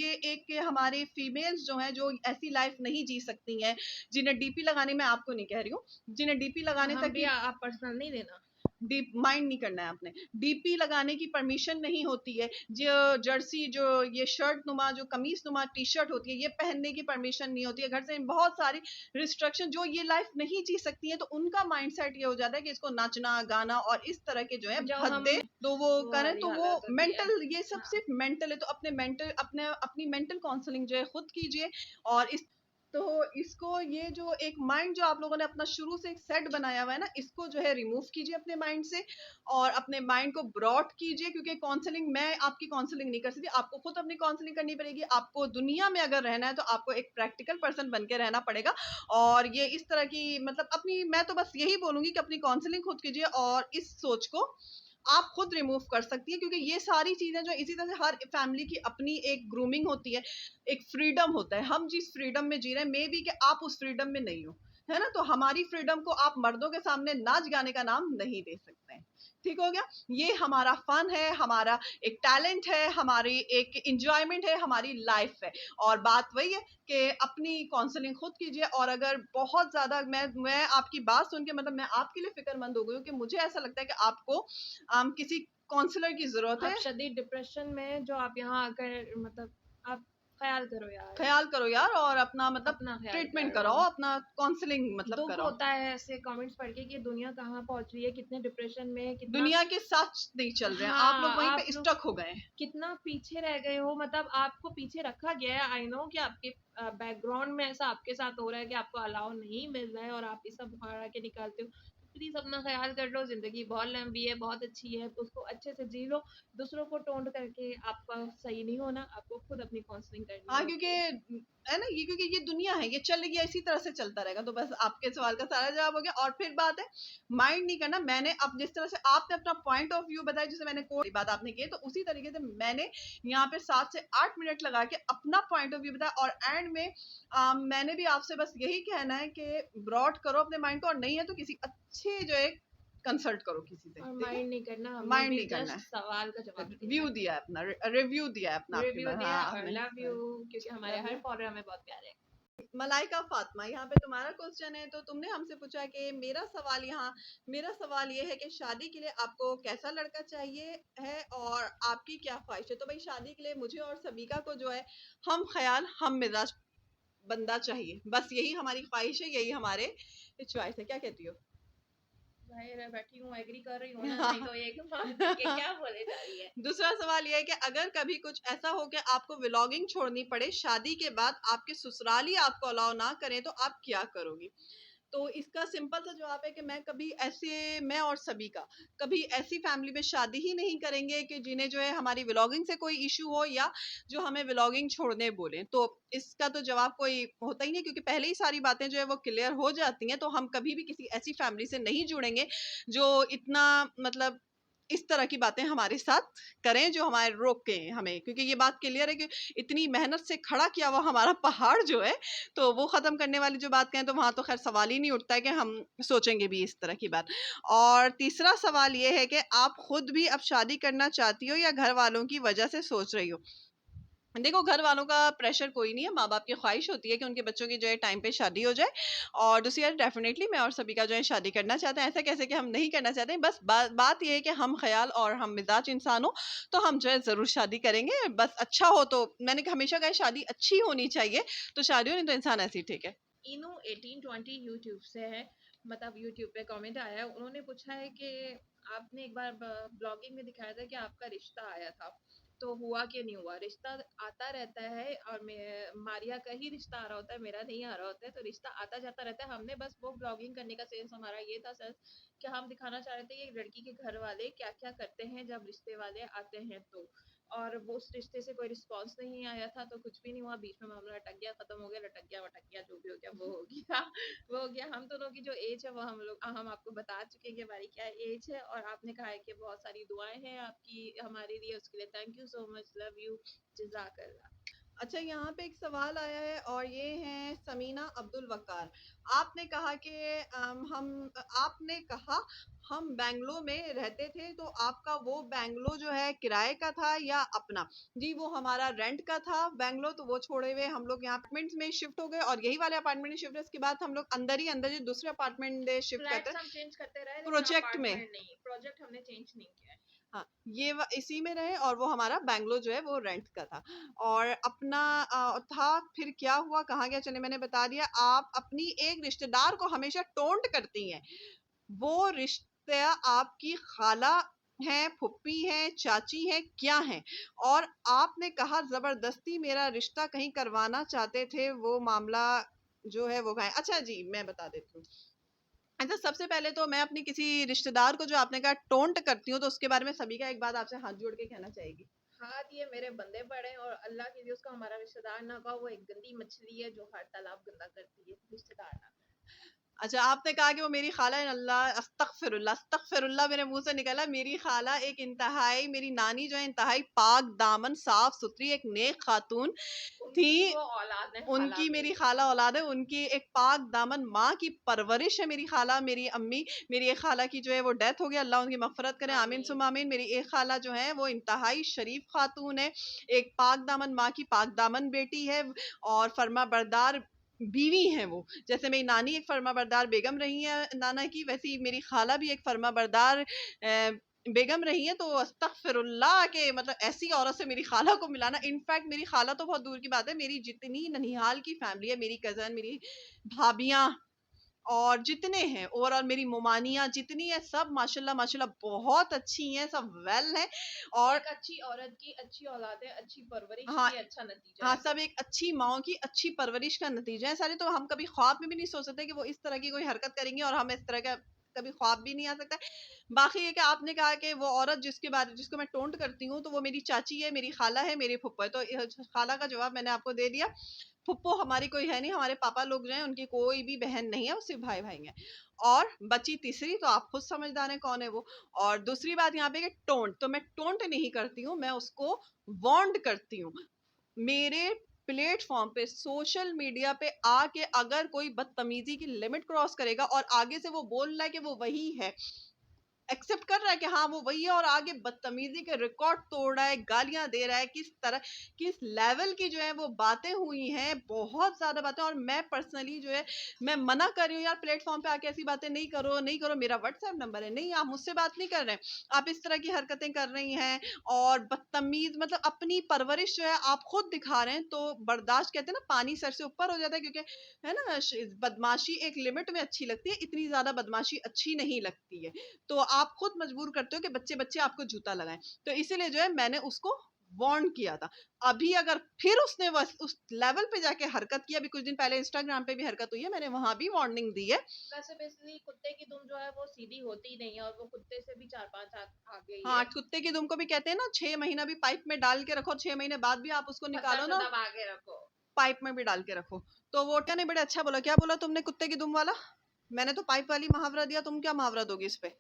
ये एक के हमारे फीमेल्स जो है, जो ऐसी लाइफ नहीं जी सकती हैं, जिन्हें डीपी लगाने, में आपको नहीं कह रही हूँ, जिन्हें डीपी लगाने हम तक भी की आप पर्सनल नहीं देना। डीप माइंड नहीं करना है आपने, डीपी लगाने की परमिशन नहीं होती है। जो जर्सी, जो ये शर्ट नुमा, जो कमीज नुमा टी शर्ट होती है, ये पहनने की परमिशन नहीं होती है। घर से बहुत सारी रिस्ट्रिक्शन, जो ये लाइफ नहीं जी सकती है, तो उनका माइंड सेट ये हो जाता है कि इसको नाचना गाना और इस तरह के जो है जब हम भद्दे तो वो करें, वाली तो वो हालत होती है। मेंटल, ये सब हाँ। सिर्फ मेंटल है। तो अपने मेंटल, अपनी मेंटल काउंसलिंग जो है खुद कीजिए। और इस तो इसको, ये जो एक माइंड जो आप लोगों ने अपना शुरू से एक सेट बनाया हुआ है ना, इसको जो है रिमूव कीजिए अपने माइंड से, और अपने माइंड को ब्रॉड कीजिए। क्योंकि काउंसलिंग, मैं आपकी काउंसलिंग नहीं कर सकती, आपको खुद अपनी काउंसलिंग करनी पड़ेगी। आपको दुनिया में अगर रहना है तो आपको एक प्रैक्टिकल पर्सन बन के रहना पड़ेगा। और ये इस तरह की मतलब अपनी, मैं तो बस यही बोलूंगी कि अपनी काउंसलिंग खुद कीजिए, और इस सोच को आप खुद रिमूव कर सकती है। क्योंकि ये सारी चीजें जो, इसी तरह से हर फैमिली की अपनी एक ग्रूमिंग होती है, एक फ्रीडम होता है। हम जिस फ्रीडम में जी रहे हैं, मे बी कि आप उस फ्रीडम में नहीं हो, है ना। तो हमारी फ्रीडम को आप मर्दों के सामने नाच गाने का नाम नहीं दे सकते हैं। ठीक हो गया। ये हमारा फन है, हमारा एक टैलेंट है, हमारी एक इंजॉयमेंट है, हमारी लाइफ है। और बात वही है कि अपनी काउंसलिंग खुद कीजिए। और अगर बहुत ज्यादा, मैं आपकी बात सुन के मतलब मैं आपके लिए फिक्रमंद हो गई हूँ कि मुझे ऐसा लगता है कि आपको किसी काउंसलर की जरूरत है। आप शदीद डिप्रेशन में जो आप यहाँ आकर मतलब आप ख्याल करो यार, ख्याल करो यार, और अपना मतलब अपना ख्याल ट्रीटमेंट करो। कराओ, अपना काउंसलिंग मतलब दुख कराओ। होता है ऐसे कमेंट्स पढ़ के कि दुनिया कहाँ पहुंच रही है, कितने डिप्रेशन में, कितना दुनिया के साथ नहीं चल रहे हैं, आप लोग वहीं पे स्टक हो गए हैं। कितना पीछे रह गए हो। मतलब आपको पीछे रखा गया है। आई नो कि आपके बैकग्राउंड में ऐसा आपके साथ हो रहा है कि आपको अलाउ नहीं मिल रहा है और आप ये सब उखाड़ के निकालते हो। प्लीज अपना ख्याल कर लो, जिंदगी बहुत लंबी है, बहुत अच्छी है, उसको अच्छे से जी लो। दूसरों को टोंट करके आपका सही नहीं होना, आपको खुद अपनी काउंसलिंग करनी हाँ, है। क्योंकि है ना, ये क्योंकि ये दुनिया है, ये चलेगी, इसी तरह से चलता रहेगा। तो बस आपके सवाल का सारा जवाब हो गया। और फिर बात है, माइंड नहीं करना। मैंने अब जिस तरह से आपने अपना पॉइंट ऑफ व्यू बताया, जिसे मैंने कोई बात आपने की, तो उसी तरीके से मैंने यहाँ पे 7 से 8 मिनट लगा के अपना पॉइंट ऑफ व्यू बताया। और एंड में मैंने भी आपसे बस यही कहना है कि ब्रॉड करो अपने माइंड को, और नहीं है तो किसी अच्छे जो है कंसल्ट करो किसी से। और ठीक है, माइंड नहीं करना, हमने माइंड भी नहीं करना जस्ट सवाल का जवाब दिया व्यू दिया है अपना, रिव्यू दिया है अपना, रिव्यू आपके दिया। हाँ और आपने। लव यू, क्योंकि हमारे Love हर you। फॉलोअर हमें बहुत प्यारे हैं। मलाइका फातिमा, यहाँ पे तुम्हारा क्वेश्चन है। तो तुमने हमसे पूछा कि मेरा सवाल ये है कि शादी के लिए आपको कैसा लड़का चाहिए है और आपकी क्या ख्वाहिश है। तो भाई, शादी के लिए मुझे और सबिका को जो है हम ख्याल, हम मिजाज बंदा चाहिए। बस यही हमारी ख्वाहिश है, यही हमारे चॉइस है। क्या कहती हो? जाहिर है, बैठी हूँ, एग्री कर रही हूँ ना, नहीं तो ये क्या बोले जा रही है। दूसरा सवाल यह है कि अगर कभी कुछ ऐसा हो कि आपको व्लॉगिंग छोड़नी पड़े शादी के बाद, आपके ससुराली आपको अलाउ ना करें, तो आप क्या करोगी? तो इसका सिंपल सा जवाब है कि मैं और सभी का कभी ऐसी फैमिली में शादी ही नहीं करेंगे कि जिन्हें जो है हमारी व्लॉगिंग से कोई इशू हो, या जो हमें व्लॉगिंग छोड़ने बोले। तो इसका तो जवाब कोई होता ही नहीं, क्योंकि पहले ही सारी बातें जो है वो क्लियर हो जाती हैं। तो हम कभी भी किसी ऐसी फैमिली से नहीं जुड़ेंगे जो इतना मतलब इस तरह की बातें हमारे साथ करें जो हमारे रोकें हमें, क्योंकि ये बात क्लियर है कि इतनी मेहनत से खड़ा किया हुआ हमारा पहाड़ जो है, तो वो ख़त्म करने वाली जो बात कहें तो वहाँ तो खैर सवाल ही नहीं उठता है कि हम सोचेंगे भी इस तरह की बात। और तीसरा सवाल ये है कि आप खुद भी अब शादी करना चाहती हो या घर वालों की वजह से सोच रही हो? देखो, घर वालों का प्रेशर कोई नहीं है, माँ बाप की ख्वाहिश होती है कि उनके बच्चों की जो है टाइम पे शादी हो जाए। और दूसरी बात, डेफिनेटली मैं और सभी का जो है शादी करना चाहते हैं, ऐसा कैसे कि हम नहीं करना चाहते हैं। बस बात ये है कि हम ख्याल और हम मिजाज इंसान हो तो हम जो है जरूर शादी करेंगे, बस अच्छा हो। तो मैंने हमेशा कहा शादी अच्छी होनी चाहिए, तो शादी हो, नहीं तो इंसान ऐसी ठीक है। इनू 1820 यूट्यूब से है, मतलब यूट्यूब पे कमेंट आया है, उन्होंने पूछा है कि आपने एक बार ब्लॉगिंग में दिखाया था कि आपका रिश्ता आया था, तो हुआ कि नहीं हुआ? रिश्ता आता रहता है, और मारिया का ही रिश्ता आ रहा होता है, मेरा नहीं आ रहा होता है, तो रिश्ता आता जाता रहता है। हमने बस वो ब्लॉगिंग करने का सेंस हमारा ये था सर, कि हम दिखाना चाह रहे थे कि लड़की के घर वाले क्या क्या करते हैं जब रिश्ते वाले आते हैं तो। और वो उस रिश्ते से कोई रिस्पांस नहीं आया था, तो कुछ भी नहीं हुआ, बीच में मामला अटक गया, खत्म हो गया, लटक गया, वटक गया, जो भी हो गया वो हो गया। वो हो गया। हम दोनों की जो एज है वो हम आपको बता चुके हैं कि हमारी क्या एज है, और आपने कहा है कि बहुत सारी दुआएं हैं आपकी हमारे लिए, उसके लिए thank you so much, love you, जज़ाकल्लाह। अच्छा, यहाँ पे एक सवाल आया है और ये है समीना अब्दुल वकार। आपने कहा कि आपने कहा हम बेंगलो में रहते थे, तो आपका वो बेंगलो जो है किराए का था या अपना? जी, वो हमारा रेंट का था बेंगलो, तो वो छोड़े हुए हम लोग यहाँ अपार्टमेंट्स में शिफ्ट हो गए, और यही वाले अपार्टमेंट में शिफ्ट हुए। उसके बाद हम लोग अंदर ही अंदर जो दूसरे अपार्टमेंट शिफ्ट करते फ्लैट्स हैं हम चेंज करते रहे, लेकिन प्रोजेक्ट में। अपार्टमेंट नहीं, प्रोजेक्ट हमने चेंज नहीं किया है। हाँ, इसी में रहे, और वो हमारा बैंगलोर जो है वो रेंट का था और अपना था। फिर क्या हुआ, कहाँ गया, चले मैंने बता दिया। आप अपनी एक रिश्तेदार को हमेशा टोंट करती हैं, वो रिश्ता आपकी खाला है, फुप्पी है, चाची है, क्या है? और आपने कहा जबरदस्ती मेरा रिश्ता कहीं करवाना चाहते थे, वो मामला जो है वो कहाँ है? अच्छा जी, मैं बता देती हूँ। अच्छा, सबसे पहले तो मैं अपनी किसी रिश्तेदार को जो आपने कहा टोंट करती हूँ, तो उसके बारे में सभी का एक बात आपसे हाथ जोड़ के कहना चाहेगी। हाथ ये मेरे बंदे पड़े, और अल्लाह के लिए उसको हमारा रिश्तेदार ना कहो, वो एक गंदी मछली है जो हर तालाब गंदा करती है, रिश्तेदार ना। अच्छा, आपने कहा कि वो मेरी खाला है। अल्लाह, अस्तगफिरुल्लाह, अस्तगफिरुल्लाह मेरे मुंह से निकला। मेरी खाला एक इंतहाई, मेरी नानी जो है इंतहाई पाक दामन, साफ सुथरी, एक नेक खातून थी। उनकी वो औलाद है खाला उनकी मेरी मेरी। खाला औलाद है, उनकी एक पाक दामन माँ की परवरिश है मेरी खाला, मेरी अम्मी। मेरी एक खाला की जो है वो डेथ हो गई, अल्लाह उनकी मगफरत करे, आमीन आमीन। सुम आमीन। मेरी एक खाला जो है वो इंतहाई शरीफ खातून है, एक पाक दामन माँ की पाक दामन बेटी है, और फर्मा बरदार बीवी है वो। जैसे मेरी नानी एक फर्मा बरदार बेगम रही है नाना की, वैसी मेरी खाला भी एक फर्मा बरदार बेगम रही है। तो अस्तगफिरुल्लाह के मतलब ऐसी औरत से मेरी खाला को मिलाना, इनफैक्ट मेरी खाला तो बहुत दूर की बात है, मेरी जितनी ननिहाल की फैमिली है, मेरी कजन, मेरी भाभियां और जितने हैं ओवरऑल, मेरी मोमानियां जितनी है, सब माशाल्लाह माशाल्लाह बहुत अच्छी हैं, सब वेल हैं। और एक अच्छी औरत की अच्छी औलाद है, अच्छी परवरिश हाँ, की अच्छा नतीजा हाँ, है सब एक अच्छी माओ की अच्छी परवरिश का नतीजा है सारे। तो हम कभी ख्वाब में भी नहीं सोच सकते कि वो इस तरह की कोई हरकत करेंगे, और हम इस तरह का कभी ख्वाब भी नहीं आ सकता है। बाकी ये कि आपने कहा कि वो औरत जिसको मैं टोंट करती हूँ, तो वो मेरी चाची है, मेरी खाला है, मेरी फुप्पो है। तो खाला का जवाब मैंने आपको दे दिया। फुप्पो हमारी कोई है नहीं, हमारे पापा लोग जो हैं उनकी कोई भी बहन नहीं है, वो सिर्फ भाई भाई हैं। और बची तीसरी, तो आप खुद समझदार हैं कौन है वो। और दूसरी बात यहाँ पे कि टोंट, तो मैं टोंट नहीं करती हूँ, मैं उसको वार्न करती हूँ। मेरे प्लेटफॉर्म पे, सोशल मीडिया पे आके अगर कोई बदतमीजी की लिमिट क्रॉस करेगा और आगे से वो बोल रहा है कि वो वही है, एक्सेप्ट कर रहा है कि हाँ वो वही है, और आगे बदतमीजी के रिकॉर्ड तोड़ रहा है, गालियां दे रहा है, किस तरह किस लेवल की जो है वो बातें हुई हैं, बहुत ज्यादा बातें। और मैं पर्सनली जो है मैं मना कर रही हूँ, यार प्लेटफॉर्म पे आके ऐसी बातें नहीं करो, नहीं करो। मेरा व्हाट्सएप नंबर है, नहीं आप मुझसे बात नहीं कर रहे हैं, आप इस तरह की हरकतें कर रही हैं और बदतमीज, मतलब अपनी परवरिश जो है आप खुद दिखा रहे हैं। तो बर्दाश्त, कहते हैं ना, पानी सर से ऊपर हो जाता है, क्योंकि है ना, बदमाशी एक लिमिट में अच्छी लगती है, इतनी ज्यादा बदमाशी अच्छी नहीं लगती है। तो आप खुद मजबूर करते हो कि बच्चे बच्चे आपको जूता लगाएं। तो इसीलिए जो है मैंने उसको वार्न किया था। अभी अगर फिर उसने उस लेवल पे जाके हरकत की, अभी कुछ दिन पहले इंस्टाग्राम पे भी हरकत हुई है, मैंने वहां भी वार्निंग दी है। वैसे बेसिकली कुत्ते की दुम जो है वो सीधी होती ही नहीं है, और वो कुत्ते से भी 4-5 आगे ही हाँ, है। कुत्ते की दुम को भी कहते हैं ना, 6 महीना भी पाइप में डाल के रखो, 6 महीने बाद भी आप उसको पत्थर निकालो से ना, दबा के रखो। पाइप में भी डाल के रखो। तो वो क्या ने बड़े अच्छा बोला। क्या बोला तुमने कुत्ते की दुम वाला? मैंने तो पाइप वाली मुहावरा दिया, तुम क्या मुहावरा दोगी इस पे?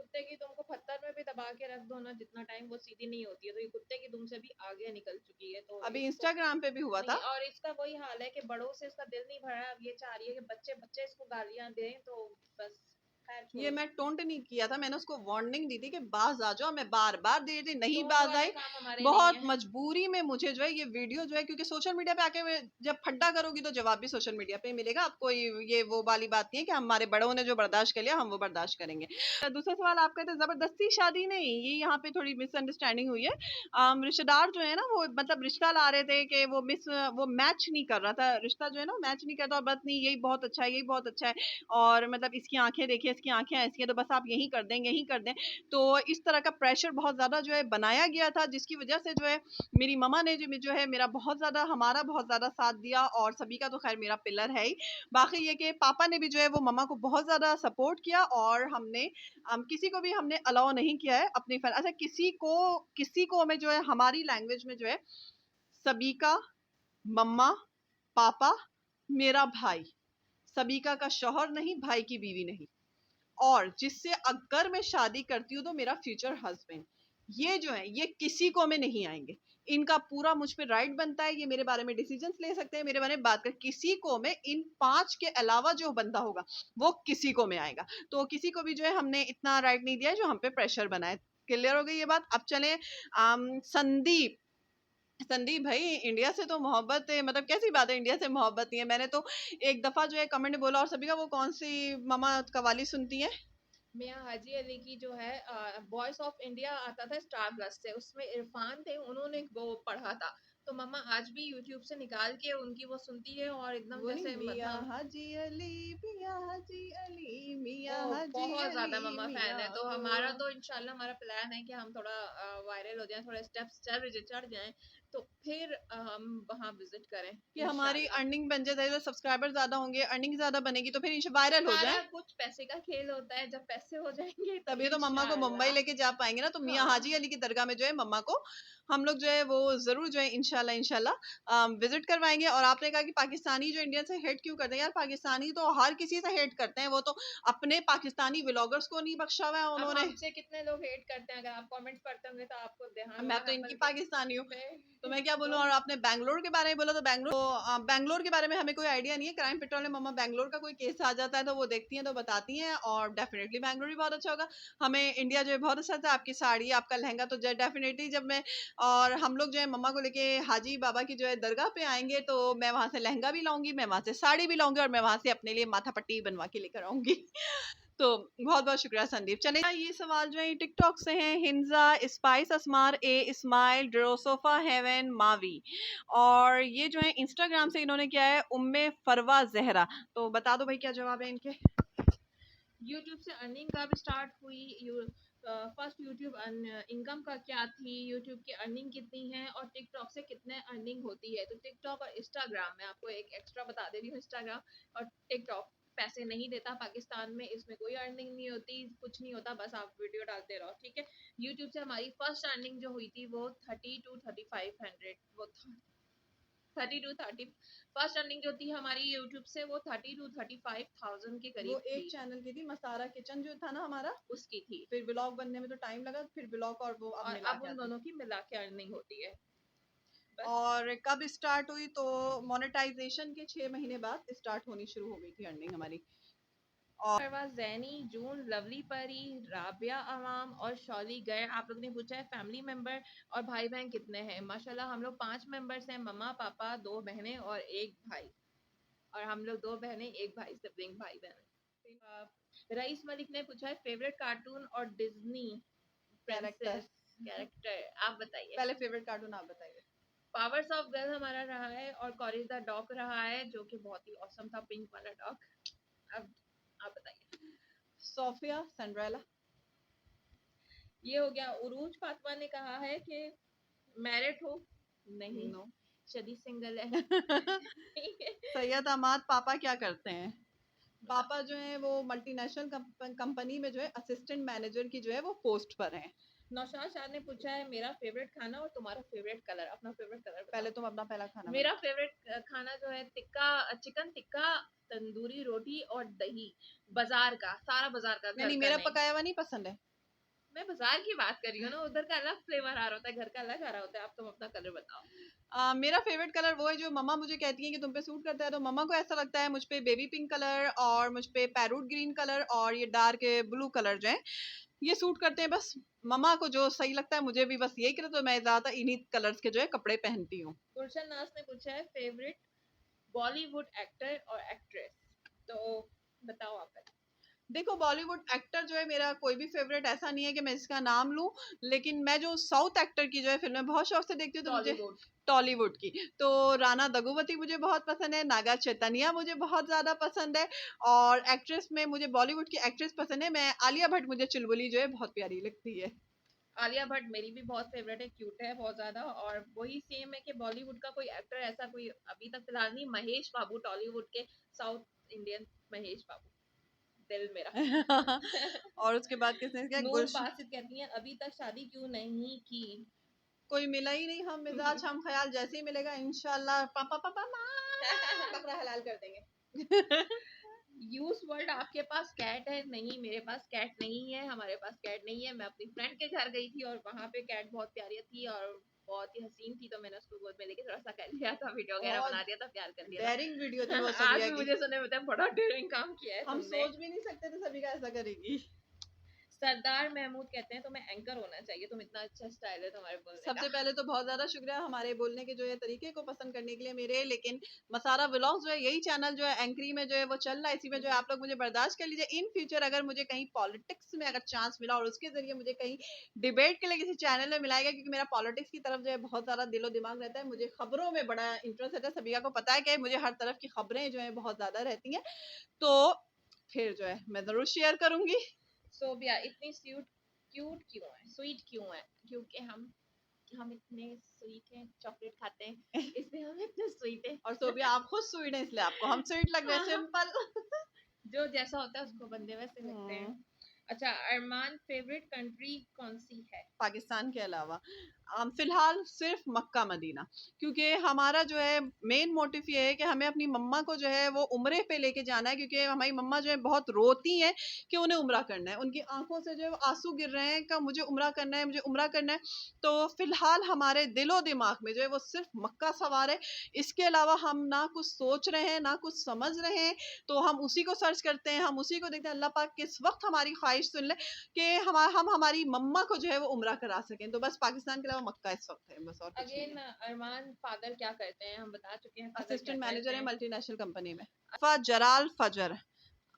कुत्ते की तुमको पत्थर में भी दबा के रख दो ना, जितना टाइम वो सीधी नहीं होती है, तो ये कुत्ते की दुम से भी आगे निकल चुकी है। तो अभी इसको इंस्टाग्राम पे भी हुआ था। नहीं, और इसका वही हाल है कि बड़ों से इसका दिल नहीं भरा। अब ये चाह रही है कि बच्चे बच्चे इसको गालियां दें, तो बस खैर ये छोड़ो। मैं टोंट नहीं किया था, मैंने उसको वार्निंग दी थी कि बाज आ जाओ, मैं बार बार दे रही थी, नहीं टोंट बाज वाले आई। काम हमारे नहीं बहुत है। मजबूरी में मुझे जो है ये वीडियो जो है, क्योंकि सोशल मीडिया पे आके जब फड्डा करोगी तो जवाब भी सोशल मीडिया पे ही मिलेगा आपको। ये वो वाली बात नहीं है कि हमारे बड़ों ने जो बर्दाश्त कर लिया हम वो बर्दाश्त करेंगे। दूसरा सवाल आप कहते हैं जबरदस्ती शादी नहीं, ये यहाँ पे थोड़ी मिसअंडरस्टैंडिंग हुई है। रिश्तेदार जो है ना वो मतलब रिश्ता ला रहे थे कि वो मैच नहीं कर रहा था, रिश्ता जो है ना मैच नहीं करता, और बस नहीं यही बहुत अच्छा है, यही बहुत अच्छा है, और मतलब इसकी आंखें देखिए, इसकी आंखें ऐसी हैं, तो बस आप यही कर दें, यही कर दें। तो इस तरह का प्रेशर बहुत ज़्यादा जो है बनाया गया था, जिसकी वजह से जो है मेरी मम्मा ने जो है मेरा बहुत ज़्यादा, हमारा बहुत ज़्यादा साथ दिया, और सभी का तो खैर मेरा पिलर है ही। बाकी ये कि पापा ने भी जो है वो मम्मा को बहुत ज़्यादा सपोर्ट किया, और हमने किसी को भी हमने अलाउ नहीं किया है अपनी अच्छा किसी को में जो है हमारी लैंग्वेज में जो है सबीका, मम्मा, पापा, मेरा भाई, सबीका का शौहर नहीं, भाई की बीवी नहीं, और जिससे अगर मैं शादी करती हूँ तो मेरा फ्यूचर हस्बैंड, ये जो है ये किसी को में नहीं आएंगे। इनका पूरा मुझ पे राइट बनता है, ये मेरे बारे में डिसीजंस ले सकते हैं, मेरे बारे में बात कर, किसी को में इन 5 के अलावा जो बंदा होगा वो किसी को में आएगा। तो किसी को भी जो है हमने इतना राइट नहीं दिया है जो हम पे प्रेशर बनाए। क्लियर हो गई ये बात। अब चले संदीप। संदीप भाई, इंडिया से तो मोहब्बत है, मतलब कैसी बात है इंडिया से मोहब्बत नहीं है? मैंने तो एक दफा जो है कमेंट बोला, और सभी का वो कौन सी मामा कवाली सुनती है? मियां हाजी अली की जो है वॉइस ऑफ इंडिया आता था स्टार प्लस से, उसमें इरफान थे, उन्होंने वो पढ़ा था। तो मम्मा आज भी यूट्यूब से निकाल के उनकी वो सुनती है, और एकदम वो नहीं, जैसे मियाँ मतलब हाजी अली, मियाँ हाजी अली, मियाँ वो हाजी बहुत ज्यादा अली, मम्मा फैन है। मियाँ तो को। हमारा तो इंशाल्लाह हमारा प्लान है कि हम थोड़ा वायरल हो जाएं, थोड़े स्टेप्स चढ़ जाएं, तो फिर हम वहां विजिट करें कि हमारी इंशाल्लाह। अर्निंग बन जाए, तो सब्सक्राइबर ज्यादा होंगे, अर्निंग ज्यादा बनेगी, तो फिर वायरल हो सारा जाए। कुछ पैसे का खेल होता है, जब पैसे हो जाएंगे तो तभी तो मम्मा को मुंबई इंशाल्लाह। लेके जा पाएंगे ना। तो मियाँ हाँ, हाजी अली की दरगाह में जो है मम्मा को हम लोग जो है वो जरूर जो है इंशाल्लाह इंशाल्लाह विजिट करवाएंगे। और आपने कहा कि पाकिस्तानी जो इंडियन से हेट क्यों करते हैं? यार पाकिस्तानी तो हर किसी से हेट करते हैं, वो तो अपने पाकिस्तानी व्लॉगर्स को नहीं बख्शा हुआ है अब उन्होंने। हमसे कितने लोग हेट करते हैं, अगर आप कमेंट्स पढ़ते होंगे तो आपको ध्यान मैं होगा, तो हम इनकी बल्कि पाकिस्तानी हूँ, तो मैं क्या तो बोलूँ। और आपने बैंगलोर के बारे में बोला, तो बैंगलोर के बारे में हमें कोई आइडिया नहीं है। क्राइम पेट्रोल में मम्मा बैंगलोर का कोई केस आ जाता है तो वो देखती हैं, तो बताती हैं, और डेफिनेटली बैंगलोर भी बहुत अच्छा होगा। हमें इंडिया जो है बहुत अच्छा था, आपकी साड़ी, आपका लहंगा, तो डेफिनेटली जब मैं और हम लोग जो है मम्मा को लेके हाजी बाबा की जो है दरगाह पे आएंगे, तो मैं वहां से लहंगा भी लाऊंगी, मैं वहां से साड़ी भी लाऊंगी, और मैं वहां से अपने लिए माथा पट्टी बनवा के लेकर आऊंगी। तो बहुत बहुत शुक्रिया संदीप। चले ये सवाल जो है टिकटॉक से हैं। हिंजा, स्पाइस, असमार, ए इस्माइल, ड्रोसोफा, हेवन, मावी, और ये जो है इंस्टाग्राम से इन्होंने किया है उम्मे फरवा जहरा। तो बता दो भाई क्या जवाब है इनके। यूट्यूब से अर्निंग कब स्टार्ट हुई, फर्स्ट यूट्यूब इनकम का क्या थी, यूट्यूब की अर्निंग कितनी है, और टिकटॉक से कितने अर्निंग होती है। तो टिकटॉक और इंस्टाग्राम में आपको एक एक्स्ट्रा बता दे रही हूँ, इंस्टाग्राम और टिकटॉक पैसे नहीं देता पाकिस्तान में, इसमें कोई अर्निंग नहीं होती, कुछ नहीं होता, बस आप वीडियो डालते रहो, ठीक है। यूट्यूब से हमारी फर्स्ट अर्निंग जो हुई थी वो 30 to 3500, वो 30 to 30 फर्स्ट अर्निंग जो थी हमारी यूट्यूब से वो 30 to 35,000 के वो करीब एक थी, चैनल की थी, मसारा किचन जो था ना हमारा, उसकी थी। फिर ब्लॉग बनने में तो टाइम लगा, फिर ब्लॉग और वो अब और मिला अब के उन आते हैं। दोनों की मिला के अर्निंग होती है बस। और कब स्टार्ट हुई? तो मोनेटाइजेशन के 6 महीने बाद स्टार्ट होनी शुरू हो गई थी अर्निंग हमारी। और परवाज जैनी, जून, लवली परी, राबिया अवाम और शौली गए। आप लोग ने पूछा है फैमिली मेंबर और भाई बहन कितने हैं। माशाल्लाह हम लोग 5 मेंबर्स हैं, मम्मा पापा 2 बहनें और 1 भाई, और हम लोग 2 बहनें 1 भाई, सिबलिंग भाई बहन। रईस मलिक ने पूछा है फेवरेट कार्टून और डिज्नी कैरेक्टर, प्रिंसेस कैरेक्टर, आप बताइए। पहले फेवरेट कार्टून आप बताइए। पावर्स ऑफ गर्ल हमारा रहा है, और कॉरेज द डॉग रहा है, जो कि बहुत ही औसम था, पिंक वाला डॉग। अब आप बताइए। Sophia, Cinderella. ये हो गया। उरूज फातमा ने कहा है कि मैरिड हो, नहीं, नो। शदी सिंगल है। सैयद अहमद, पापा क्या करते हैं? पापा जो है वो मल्टीनेशनल कंपनी में जो है असिस्टेंट मैनेजर की जो है वो पोस्ट पर हैं। नौशाद शाह ने पूछा है मेरा फेवरेट खाना और तुम्हारा फेवरेट कलर, अपना फेवरेट कलर पहले बताओ। तुम अपना पहला खाना मेरा बताओ। फेवरेट खाना जो है टिक्का, चिकन टिक्का, तंदूरी रोटी और दही, बाजार का, सारा बाजार का, नहीं घर नहीं, का मेरा नहीं। पकाया हुआ नहीं पसंद है। मैं बाजार की बात कर रही हूँ ना, उधर का अलग फ्लेवर आ रहा होता है, घर का अलग आ रहा होता है। आप तुम अपना कलर बताओ। मेरा फेवरेट कलर वो है जो मम्मा मुझे कहती है कि तुम पे सूट करता है, तो मम्मा को ऐसा लगता है मुझ पे बेबी पिंक कलर और मुझ पे पैरोट ग्रीन कलर और ये डार्क ब्लू कलर जो है ये सूट करते हैं। बस मम्मा को जो सही लगता है मुझे भी बस यही करे, तो मैं ज्यादा इन्हीं कलर्स के जो है कपड़े पहनती हूँ। गुलशन नाज ने पूछा है फेवरेट बॉलीवुड एक्टर और एक्ट्रेस, तो बताओ आप पहले। देखो बॉलीवुड एक्टर जो है मेरा कोई भी फेवरेट ऐसा नहीं है कि मैं इसका नाम लूं, लेकिन मैं जो साउथ एक्टर की जो है फिल्में बहुत शौक से देखती हूँ, तो मुझे टॉलीवुड। टॉलीवुड की तो राणा दगुवती मुझे बहुत पसंद है, नागा चैतन्या मुझे बहुत ज्यादा पसंद है, और एक्ट्रेस में मुझे बॉलीवुड की एक्ट्रेस पसंद है, मैं आलिया भट्ट मुझे चुलबुली जो है बहुत प्यारी लगती है। आलिया भट्ट मेरी भी बहुत फेवरेट है, क्यूट है बहुत ज्यादा। और वही सेम है कि बॉलीवुड का कोई एक्टर ऐसा कोई अभी तक फिलहाल नहीं, महेश बाबू टॉलीवुड के, साउथ इंडियन महेश बाबू दिल मेरा। और उसके बाद किसने क्या नूर गुलशन, बासित कहती है अभी तक शादी क्यों नहीं की। कोई मिला ही नहीं, हम मिजाज हम ख्याल जैसे ही मिलेगा इंशाल्लाह पापा पापा बकरा हलाल कर देंगे। यूज वर्ड आपके पास कैट है? नहीं मेरे पास कैट नहीं है, हमारे पास कैट नहीं है। मैं अपनी फ्रेंड के घर गई थी और वहां पे कैट बहुत प्यारी थी और बहुत ही हसीन थी, तो मैंने उसको गोद में लेके थोड़ा सा कर लिया था, वीडियो वगैरह बहुत बना दिया था, प्यार कर दिया डेयरिंग वीडियो थी था। वो आज सबिया भी की, मुझे सुनने में बड़ा डेयरिंग काम किया है हम तुमने। सोच भी नहीं सकते थे सभी का ऐसा करेगी। सरदार महमूद कहते हैं तुम्हें एंकर होना चाहिए, तुम इतना अच्छा स्टाइल है तुम्हारे बोलने का। सबसे पहले तो बहुत ज्यादा शुक्रिया हमारे बोलने के जो है तरीके को पसंद करने के लिए मेरे, लेकिन मसारा व्लॉग्स जो है यही चैनल जो है एंकरी में जो है वो चल रहा है, इसी में जो है आप लोग मुझे बर्दाश्त कर लीजिए। इन फ्यूचर अगर मुझे कहीं पॉलिटिक्स में अगर चांस मिला और उसके जरिए मुझे कहीं डिबेट के लिए किसी चैनल में मिलाएगा, क्योंकि मेरा पॉलिटिक्स की तरफ जो है बहुत ज्यादा दिलो दिमाग रहता है, मुझे खबरों में बड़ा इंटरेस्ट रहता है, सभी को पता है कि मुझे हर तरफ की खबरें जो है बहुत ज्यादा रहती हैं, तो फिर जो है मैं जरूर शेयर करूंगी। सोबिया इतनी क्यूट क्यों है, स्वीट क्यों है? क्योंकि हम इतने स्वीट हैं, चॉकलेट खाते हैं इसलिए हम इतने स्वीट हैं। और सोबिया आप खुद स्वीट है इसलिए आपको हम स्वीट लग रहे हैं, सिंपल। जो जैसा होता है उसको बंदे वैसे लगते हैं। अच्छा अरमान फेवरेट कंट्री कौन सी है? पाकिस्तान के अलावा फिलहाल सिर्फ मक्का मदीना, क्योंकि हमारा जो है मेन मोटिव ये है कि हमें अपनी मम्मा को जो है वो उम्रे पे लेके जाना है, क्योंकि हमारी मम्मा जो है बहुत रोती हैं कि उन्हें उम्रा करना है, उनकी आंखों से जो है वो आंसू गिर रहे हैं कि मुझे उम्रा करना है, मुझे उम्रा करना है। तो फिलहाल हमारे दिलो दिमाग में जो है वो सिर्फ मक्का सवार है, इसके अलावा हम ना कुछ सोच रहे हैं ना कुछ समझ रहे हैं, तो हम उसी को सर्च करते हैं, हम उसी को देखते हैं। अल्लाह पाक किस वक्त हमारी ख्वाहिश सुन ले कि हम हमारी मम्मा को जो है वो उम्रा करा सकें, तो बस पाकिस्तान के अलावा मक्का इस वक्त है, बस और कुछ नहीं अगेन है। अरमान फादर क्या करते हैं? हम बता चुके हैं, फादर असिस्टेंट क्या मैनेजर करते है हैं। मल्टीनेशनल कंपनी में। जराल फजर,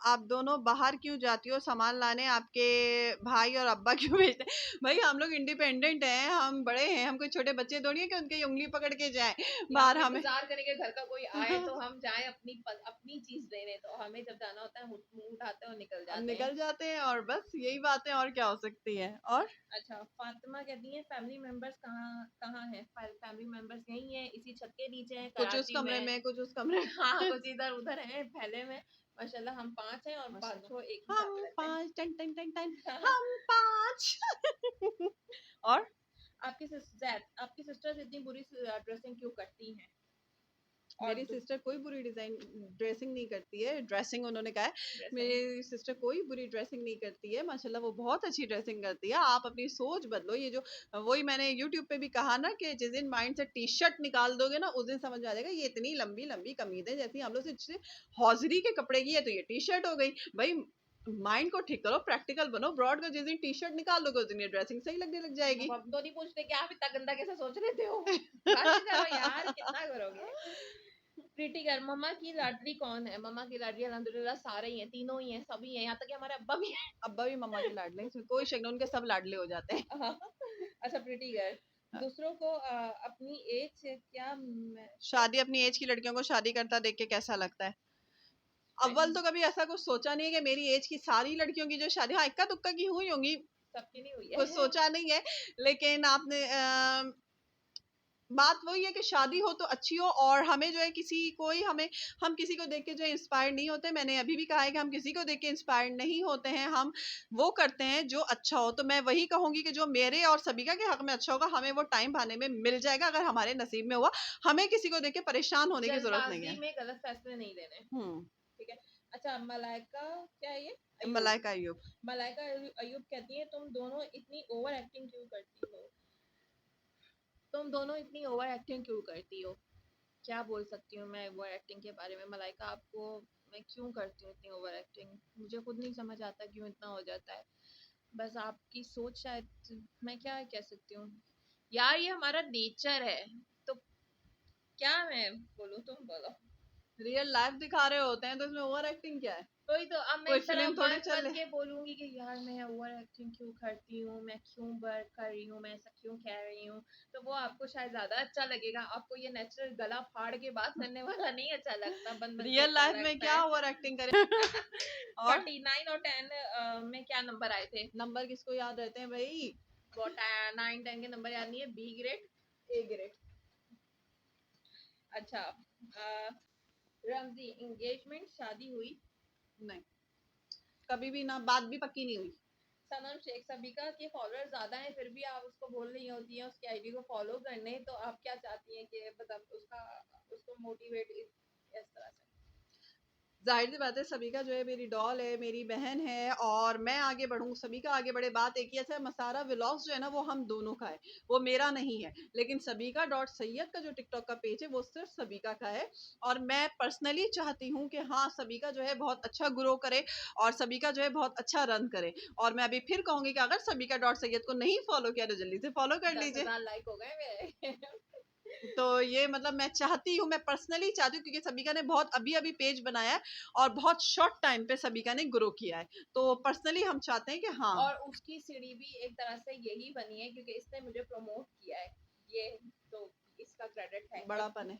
आप दोनों बाहर क्यों जाती हो सामान लाने, आपके भाई और अब्बा क्यों भेजते हैं? भाई हम लोग इंडिपेंडेंट हैं, हम बड़े हैं, हम कोई छोटे बच्चे थोड़ी हैं कि उनकी उंगली पकड़ के जाएं बाहर। हमें इंतजार करेंगे घर का कोई आए तो हम जाए अपनी चीज लेने, तो हमें जब जाना होता है मुंह उठाते हैं और निकल हम जाते हैं। निकल जाते हैं और बस यही बातें और क्या हो सकती है। और अच्छा फातिमा कहती है फैमिली मेंबर्स कहाँ कहाँ है? फैमिली मेंबर्स यही है, इसी छत के नीचे हैं, कुछ उस कराची कमरे में कुछ उस कमरे में हाँ कुछ इधर उधर है पहले में। माशाल्लाह हम 5 हैं और पांचों एक ही साथ हम रहते हैं। 5 टन टन टन टन हम 5। और आपकी सिस्टर्स इतनी बुरी ड्रेसिंग क्यों करती हैं? मेरी सिस्टर कोई बुरी डिजाइन ड्रेसिंग नहीं करती है, ड्रेसिंग उन्होंने कहा है, मेरी सिस्टर कोई बुरी ड्रेसिंग नहीं करती है, माशाल्लाह वो बहुत अच्छी ड्रेसिंग करती है। आप अपनी सोच बदलो, ये जो वही मैंने यूट्यूब पे भी कहा ना कि जिस दिन माइंड से टी शर्ट निकाल दोगे ना उस दिन समझ में आ जाएगा ये इतनी लंबी लंबी कमीजें जैसी हम लोग से हौजरी के कपड़े की है, तो ये टी शर्ट हो गई। भाई माइंड को ठीक करो, प्रैक्टिकल बनो, ब्रॉड का जिस दिन टी शर्ट निकाल दोगे उस दिन ये ड्रेसिंग सही लगने लग जाएगी। अब तो नहीं पूछते कि आप इतना गंदा कैसे सोच रहे हो। बात करो यार, कितना करोगे। प्रीति गर्ल मम्मा की लाडली कौन है? मम्मा की लाडली अल्हम्दुलिल्लाह सारे ही हैं, तीनों ही हैं, सभी हैं, यहाँ तक कि हमारे अब्बा भी हैं। अब्बा भी मम्मा के लाडले, इसमें कोई शक नहीं, उनके सब लाडले हो जाते हैं। अच्छा प्रीति गर्ल दूसरों को अपनी एज से क्या शादी अपनी एज की लड़कियों को शादी करता देख के कैसा लगता है? अव्वल तो कभी ऐसा कुछ सोचा नहीं है कि मेरी एज की सारी लड़कियों की जो शादी, हाँ इक्का दुक्का की हुई होंगी, सबकी नहीं हुई है, कुछ सोचा नहीं है, लेकिन आपने बात वही है कि शादी हो तो अच्छी हो, और हमें जो है हम किसी को देख के जो इंस्पायर नहीं होते। मैंने अभी भी कहा है कि हम किसी को देख के इंस्पायर नहीं होते हैं, हम वो करते हैं जो अच्छा हो। तो मैं वही कहूंगी कि जो मेरे और सबिका के हक में अच्छा होगा हमें वो टाइम पाने में मिल जाएगा, अगर हमारे नसीब में हुआ। हमें किसी को देख के परेशान होने की जरूरत नहीं है। में गलत फैसले नहीं लेने। ठीक है। अच्छा, मलाइका क्या है ये? अय्यूब। मलाइका अय्यूब। मलाइका अय्यूब कहती है तुम दोनों इतनी ओवर एक्टिंग क्यों करती हो? तुम दोनों इतनी ओवर एक्टिंग क्यों करती हो? क्या बोल सकती हूँ मैं ओवर एक्टिंग के बारे में? मलाइका, आपको मैं क्यों करती हूँ इतनी ओवर एक्टिंग? मुझे खुद नहीं समझ आता क्यों इतना हो जाता है। बस आपकी सोच शायद, मैं क्या कह सकती हूँ यार, ये हमारा नेचर है, तो क्या मैं बोलूँ, तुम बोलो। रियल लाइफ दिखा रहे होते हैं तो इसमें ओवर एक्टिंग क्या है? वही तो, अब मैं कोई इस तरह फिल्म थोड़ी बन चल बन रही। के बोलूंगी कि यार मैं ओवर एक्टिंग क्यों करती हूँ, मैं क्यों वर्क कर रही हूँ, मैं ऐसा क्यों कह रही हूँ, तो वो आपको शायद ज्यादा अच्छा लगेगा। आपको ये नेचुरल गला फाड़ के बात करने वाला नहीं अच्छा लगता, बन बन के रियल अच्छा लाइफ में लगता क्या है। ओवर एक्टिंग करे? और 49 और 10 में क्या नंबर आए थे? नंबर किसको याद रहते हैं भाई? वो 9 10 के नंबर याद नहीं है, बी ग्रेड, ए ग्रेड। अच्छा, रमजी, एंगेजमेंट, शादी हुई? नहीं, कभी भी ना, बात भी पक्की नहीं हुई। सनम शेख, सबिका के फॉलोअर ज्यादा हैं फिर भी आप उसको बोल रही होती हैं उसकी आईडी को फॉलो करने, तो आप क्या चाहती हैं कि मतलब उसको मोटिवेट इस तरह से? जाहिर सी बात है, सबिका जो है मेरी डॉल है, मेरी बहन है, और मैं आगे बढ़ूँ, सबिका आगे बढ़े, बात एक ही है। अच्छा, मसारा व्लॉग्स जो है ना वो हम दोनों का है, वो मेरा नहीं है। लेकिन सबिका डॉट सैयद का जो टिकटॉक का पेज है वो सिर्फ सबिका का है, और मैं पर्सनली चाहती हूँ कि हाँ, सबिका जो है बहुत अच्छा ग्रो करे, और सबिका जो है बहुत अच्छा रन करे। और मैं अभी फिर कहूंगी कि अगर सबिका डॉट सैयद को नहीं फॉलो किया तो जल्दी से फॉलो कर लीजिए। 10,000 लाइक हो गए मेरे। तो ये मतलब मैं चाहती हूँ, मैं पर्सनली चाहती हूँ, क्योंकि सबिका ने बहुत अभी अभी पेज बनाया है और बहुत शॉर्ट टाइम पे सबिका ने ग्रो किया है, तो पर्सनली हम चाहते हैं कि हाँ। और उसकी सीढ़ी भी एक तरह से यही बनी है क्योंकि इसने मुझे प्रमोट किया है, ये तो इसका क्रेडिट है। बड़ापन है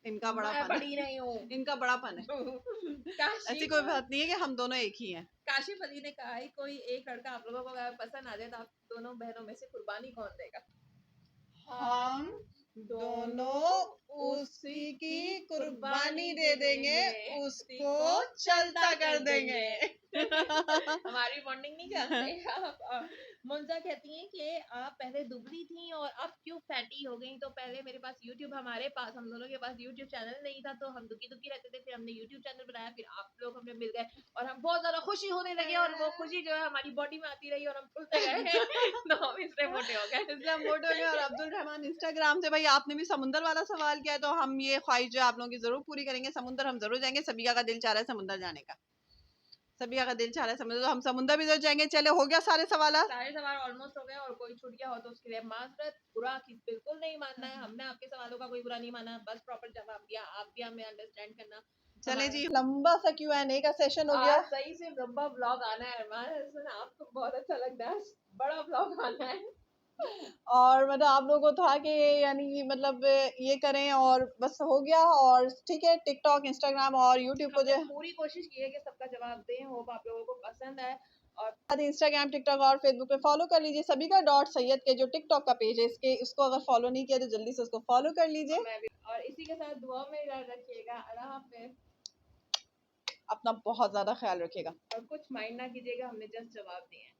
इनका, मैं बड़ापन बड़ी है नहीं हूँ। इनका, बड़ापन है। काशी ऐसी कोई बात नहीं है कि हम दोनों एक ही हैं। काशिफ अली ने कहा है कोई एक लड़का आप लोगों को अगर पसंद आ जाए तो आप दोनों बहनों में से कुर्बानी कौन देगा? हम दोनों उसी की कुर्बानी दे देंगे, उसको चलता कर देंगे। हमारी बॉन्डिंग नहीं जानते आप। मुंजा कहती हैं कि आप पहले दुबली थी और अब क्यों फैटी हो गई? तो पहले मेरे पास यूट्यूब, हमारे पास, हम दोनों के पास यूट्यूब चैनल नहीं था, तो हम दुखी दुखी रहते थे, फिर हमने यूट्यूब चैनल बनाया, फिर आप लोग हमें मिल गए और हम बहुत ज्यादा खुशी होने लगे, और वो खुशी जो है हमारी बॉडी में आती रही और हम फुलते गए। तो हम इसलिए मोटे हो गए। इसलिए हम मोटे हो गए। और अब्दुल रहमान इंस्टाग्राम से, भाई आपने भी समुंदर वाला सवाल किया है, तो हम ये ख्वाहिश जो है आप लोगों की जरूर पूरी करेंगे। समुंदर हम जरूर जाएंगे, सबिया का दिल चाह रहा है समुंदर जाने का, सबिया का दिल चाह रहा है समुंदर, तो हम समुंदर भी जरूर जाएंगे। चले, हो गया सारे सवाल? सारे सवाल ऑलमोस्ट हो गए, और कोई छूट गया हो तो उसके लिए माजरत। बुरा बिल्कुल नहीं मानना है, हमने आपके सवालों का कोई बुरा नहीं माना, बस प्रॉपर जवाब दिया, आप भी हमें अंडरस्टैंड करना। चले जी, लंबा सा Q&A का सेशन हो गया। आज सही से लंबा ब्लॉग आना है अरमान, आपको बहुत अच्छा लगता है, बड़ा ब्लॉग आना है। और मतलब आप लोगों को था कि यानी कि मतलब ये करें, और बस हो गया। और ठीक है, टिकटॉक, इंस्टाग्राम और यूट्यूब को जो हमने पूरी कोशिश की है कि सबका जवाब दें, होप आप लोगों को पसंद आए। और इंस्टाग्राम, टिकटॉक और फेसबुक पे फॉलो कर लीजिए सबिका डॉट सैयद के जो टिकटॉक का पेज है, इसके उसको अगर फॉलो नहीं किया तो जल्दी से उसको फॉलो कर लीजिए। मैं भी, और इसी के साथ दुआ में याद रखिएगा। अल्लाह हाफिज़। अपना बहुत ज्यादा ख्याल रखिएगा। और कुछ माइंड ना कीजिएगा, हमने जस्ट जवाब दिए हैं।